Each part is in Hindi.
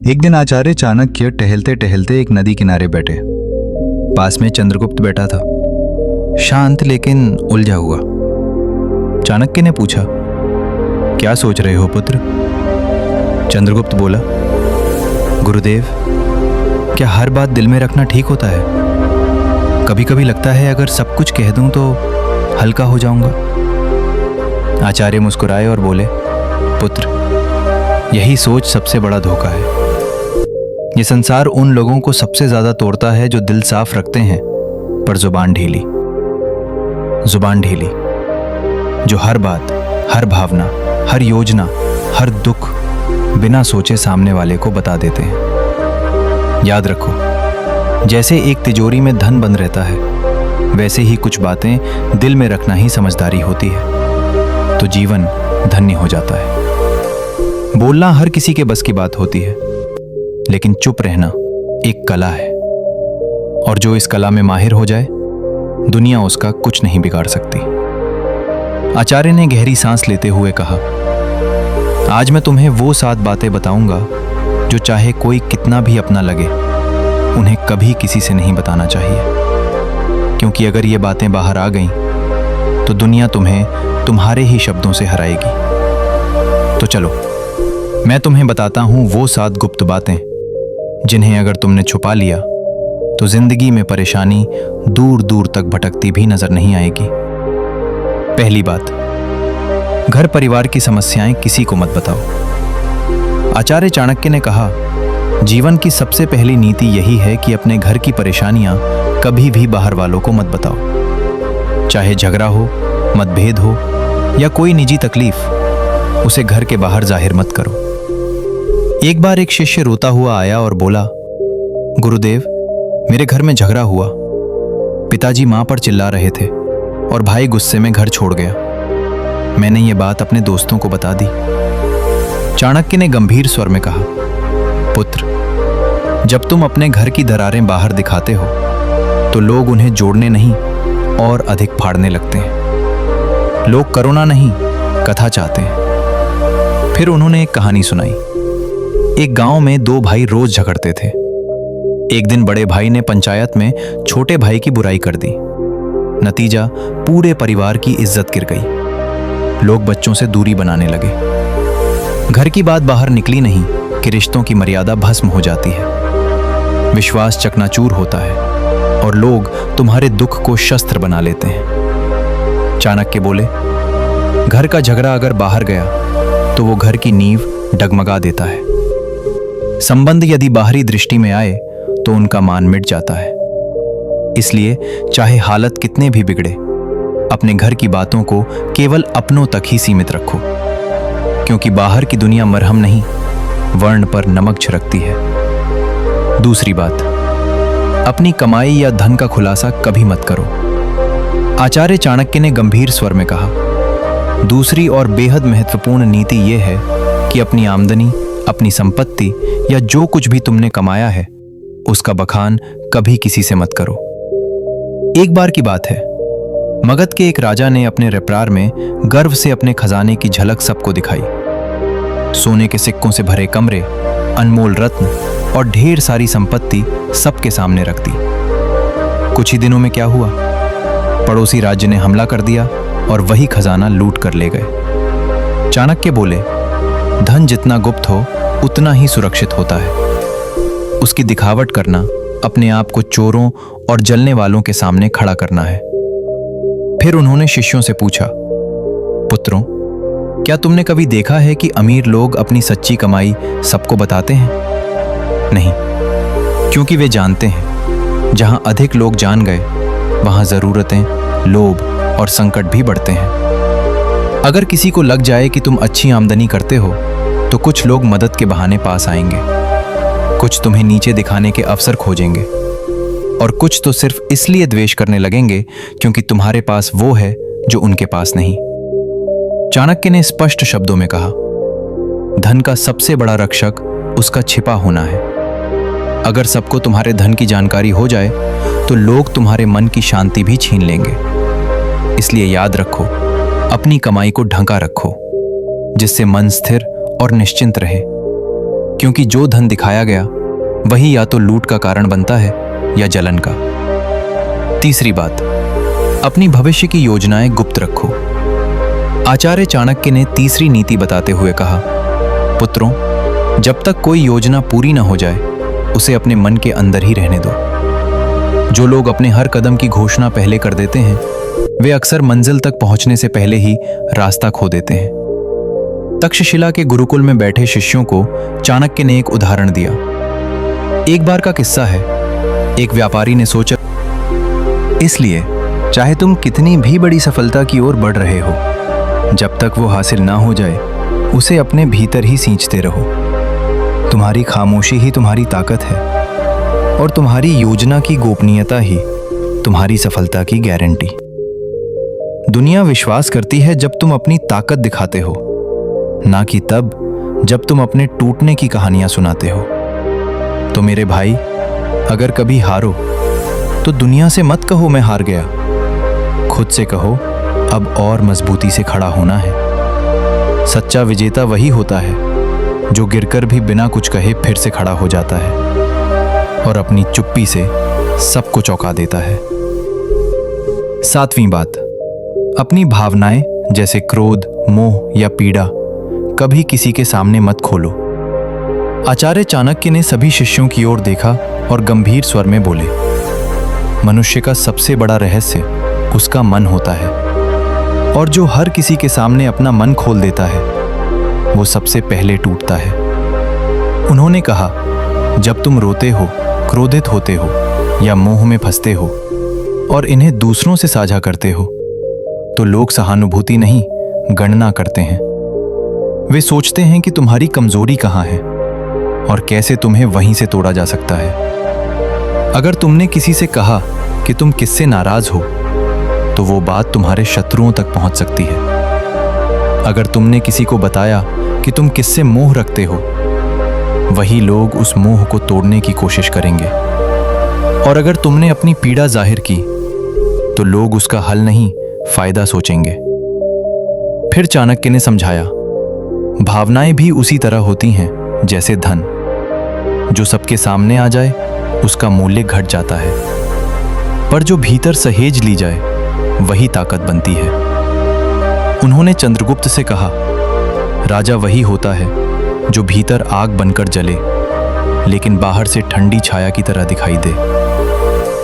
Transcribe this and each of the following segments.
एक दिन आचार्य चाणक्य टहलते टहलते एक नदी किनारे बैठे। पास में चंद्रगुप्त बैठा था, शांत लेकिन उलझा हुआ। चाणक्य ने पूछा, क्या सोच रहे हो पुत्र? चंद्रगुप्त बोला, गुरुदेव, क्या हर बात दिल में रखना ठीक होता है? कभी कभी लगता है अगर सब कुछ कह दूं तो हल्का हो जाऊंगा। आचार्य मुस्कुराए और बोले, पुत्र, यही सोच सबसे बड़ा धोखा है। ये संसार उन लोगों को सबसे ज्यादा तोड़ता है जो दिल साफ रखते हैं पर जुबान ढीली। जो हर बात, हर भावना, हर योजना, हर दुख बिना सोचे सामने वाले को बता देते हैं। याद रखो, जैसे एक तिजोरी में धन बंद रहता है, वैसे ही कुछ बातें दिल में रखना ही समझदारी होती है, तो जीवन धन्य हो जाता है। बोलना हर किसी के बस की बात होती है, लेकिन चुप रहना एक कला है, और जो इस कला में माहिर हो जाए, दुनिया उसका कुछ नहीं बिगाड़ सकती। आचार्य ने गहरी सांस लेते हुए कहा, आज मैं तुम्हें वो 7 बातें बताऊंगा जो चाहे कोई कितना भी अपना लगे, उन्हें कभी किसी से नहीं बताना चाहिए, क्योंकि अगर ये बातें बाहर आ गईं, तो दुनिया तुम्हें तुम्हारे ही शब्दों से हराएगी। तो चलो, मैं तुम्हें बताता हूं वो 7 गुप्त बातें जिन्हें अगर तुमने छुपा लिया तो जिंदगी में परेशानी दूर दूर तक भटकती भी नजर नहीं आएगी। पहली बात, घर परिवार की समस्याएं किसी को मत बताओ। आचार्य चाणक्य ने कहा, जीवन की सबसे पहली नीति यही है कि अपने घर की परेशानियां कभी भी बाहर वालों को मत बताओ। चाहे झगड़ा हो, मतभेद हो या कोई निजी तकलीफ, उसे घर के बाहर जाहिर मत करो। एक बार एक शिष्य रोता हुआ आया और बोला, गुरुदेव, मेरे घर में झगड़ा हुआ। पिताजी मां पर चिल्ला रहे थे और भाई गुस्से में घर छोड़ गया। मैंने ये बात अपने दोस्तों को बता दी। चाणक्य ने गंभीर स्वर में कहा, पुत्र, जब तुम अपने घर की दरारें बाहर दिखाते हो तो लोग उन्हें जोड़ने नहीं और अधिक फाड़ने लगते हैं। लोग करुणा नहीं, कथा चाहते हैं। फिर उन्होंने एक कहानी सुनाई। एक गांव में 2 भाई रोज झगड़ते थे। एक दिन बड़े भाई ने पंचायत में छोटे भाई की बुराई कर दी। नतीजा, पूरे परिवार की इज्जत गिर गई। लोग बच्चों से दूरी बनाने लगे। घर की बात बाहर निकली नहीं कि रिश्तों की मर्यादा भस्म हो जाती है। विश्वास चकनाचूर होता है और लोग तुम्हारे दुख को शस्त्र बना लेते हैं। चाणक्य बोले, घर का झगड़ा अगर बाहर गया तो वो घर की नींव डगमगा देता है। संबंध यदि बाहरी दृष्टि में आए तो उनका मान मिट जाता है। इसलिए चाहे हालत कितने भी बिगड़े, अपने घर की बातों को केवल अपनों तक ही सीमित रखो, क्योंकि बाहर की दुनिया मरहम नहीं, वर्ण पर नमक छिड़कती है। दूसरी बात, अपनी कमाई या धन का खुलासा कभी मत करो। आचार्य चाणक्य ने गंभीर स्वर में कहा, दूसरी और बेहद महत्वपूर्ण नीति यह है कि अपनी आमदनी, अपनी संपत्ति या जो कुछ भी तुमने कमाया है, उसका बखान कभी किसी से मत करो। एक बार की बात है, मगध के एक राजा ने अपने रेपरार में गर्व से अपने खजाने की झलक सबको दिखाई। सोने के सिक्कों से भरे कमरे, अनमोल रत्न और ढेर सारी संपत्ति सबके सामने रख दी। कुछ ही दिनों में क्या हुआ, पड़ोसी राज्य ने हमला कर दिया और वही खजाना लूट कर ले गए। चाणक्य बोले, धन जितना गुप्त हो उतना ही सुरक्षित होता है। उसकी दिखावट करना अपने आप को चोरों और जलने वालों के सामने खड़ा करना है। फिर उन्होंने शिष्यों से पूछा, पुत्रों, क्या तुमने कभी देखा है कि अमीर लोग अपनी सच्ची कमाई सबको बताते हैं? नहीं, क्योंकि वे जानते हैं जहां अधिक लोग जान गए, वहां जरूरतें, लोभ और संकट भी बढ़ते हैं। अगर किसी को लग जाए कि तुम अच्छी आमदनी करते हो, तो कुछ लोग मदद के बहाने पास आएंगे, कुछ तुम्हें नीचे दिखाने के अवसर खोजेंगे, और कुछ तो सिर्फ इसलिए द्वेष करने लगेंगे क्योंकि तुम्हारे पास वो है जो उनके पास नहीं। चाणक्य ने स्पष्ट शब्दों में कहा, धन का सबसे बड़ा रक्षक उसका छिपा होना है। अगर सबको तुम्हारे धन की जानकारी हो जाए तो लोग तुम्हारे मन की शांति भी छीन लेंगे। इसलिए याद रखो, अपनी कमाई को ढंका रखो, जिससे मन स्थिर और निश्चिंत रहे। क्योंकि जो धन दिखाया गया वही या तो लूट का कारण बनता है या जलन का। तीसरी बात, अपनी भविष्य की योजनाएं गुप्त रखो। आचार्य चाणक्य ने तीसरी नीति बताते हुए कहा, पुत्रों, जब तक कोई योजना पूरी ना हो जाए उसे अपने मन के अंदर ही रहने दो। जो लोग अपने हर कदम की घोषणा पहले कर देते हैं वे अक्सर मंजिल तक पहुंचने से पहले ही रास्ता खो देते हैं। तक्षशिला के गुरुकुल में बैठे शिष्यों को चाणक्य ने एक उदाहरण दिया। एक बार का किस्सा है। एक व्यापारी ने सोचा, इसलिए चाहे तुम कितनी भी बड़ी सफलता की ओर बढ़ रहे हो, जब तक वो हासिल ना हो जाए उसे अपने भीतर ही सींचते रहो। तुम्हारी खामोशी ही तुम्हारी ताकत है और तुम्हारी योजना की गोपनीयता ही तुम्हारी सफलता की गारंटी। दुनिया विश्वास करती है जब तुम अपनी ताकत दिखाते हो, ना कि तब जब तुम अपने टूटने की कहानियां सुनाते हो। तो मेरे भाई, अगर कभी हारो तो दुनिया से मत कहो मैं हार गया, खुद से कहो अब और मजबूती से खड़ा होना है। सच्चा विजेता वही होता है जो गिरकर भी बिना कुछ कहे फिर से खड़ा हो जाता है और अपनी चुप्पी से सबको चौंका देता है। सातवीं बात, अपनी भावनाएं जैसे क्रोध, मोह या पीड़ा कभी किसी के सामने मत खोलो। आचार्य चाणक्य ने सभी शिष्यों की ओर देखा और गंभीर स्वर में बोले, मनुष्य का सबसे बड़ा रहस्य उसका मन होता है और जो हर किसी के सामने अपना मन खोल देता है वो सबसे पहले टूटता है। उन्होंने कहा, जब तुम रोते हो, क्रोधित होते हो या मोह में फंसते हो और इन्हें दूसरों से साझा करते हो तो लोग सहानुभूति नहीं, गणना करते हैं। वे सोचते हैं कि तुम्हारी कमजोरी कहाँ है और कैसे तुम्हें वहीं से तोड़ा जा सकता है। अगर तुमने किसी से कहा कि तुम किससे नाराज हो तो वो बात तुम्हारे शत्रुओं तक पहुंच सकती है। अगर तुमने किसी को बताया कि तुम किससे मोह रखते हो, वही लोग उस मोह को तोड़ने की कोशिश करेंगे। और अगर तुमने अपनी पीड़ा जाहिर की तो लोग उसका हल नहीं, फायदा सोचेंगे। फिर चाणक्य ने समझाया, भावनाएं भी उसी तरह होती हैं जैसे धन, जो सबके सामने आ जाए उसका मूल्य घट जाता है, पर जो भीतर सहेज ली जाए वही ताकत बनती है। उन्होंने चंद्रगुप्त से कहा, राजा वही होता है जो भीतर आग बनकर जले लेकिन बाहर से ठंडी छाया की तरह दिखाई दे।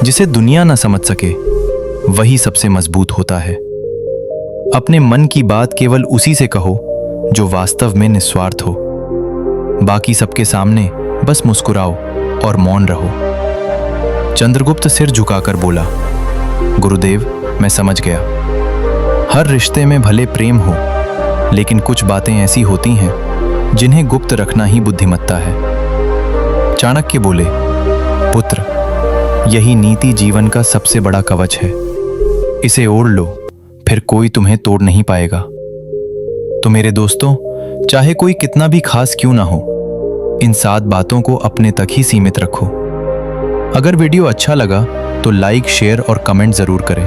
जिसे दुनिया ना समझ सके वही सबसे मजबूत होता है। अपने मन की बात केवल उसी से कहो जो वास्तव में निस्वार्थ हो। बाकी सबके सामने बस मुस्कुराओ और मौन रहो। चंद्रगुप्त सिर झुकाकर बोला, गुरुदेव, मैं समझ गया। हर रिश्ते में भले प्रेम हो, लेकिन कुछ बातें ऐसी होती हैं जिन्हें गुप्त रखना ही बुद्धिमत्ता है। चाणक्य बोले, पुत्र, यही नीति जीवन का सबसे बड़ा कवच है। इसे ओढ़ लो, फिर कोई तुम्हें तोड़ नहीं पाएगा। तो मेरे दोस्तों, चाहे कोई कितना भी खास क्यों ना हो, इन 7 बातों को अपने तक ही सीमित रखो। अगर वीडियो अच्छा लगा तो लाइक, शेयर और कमेंट जरूर करें।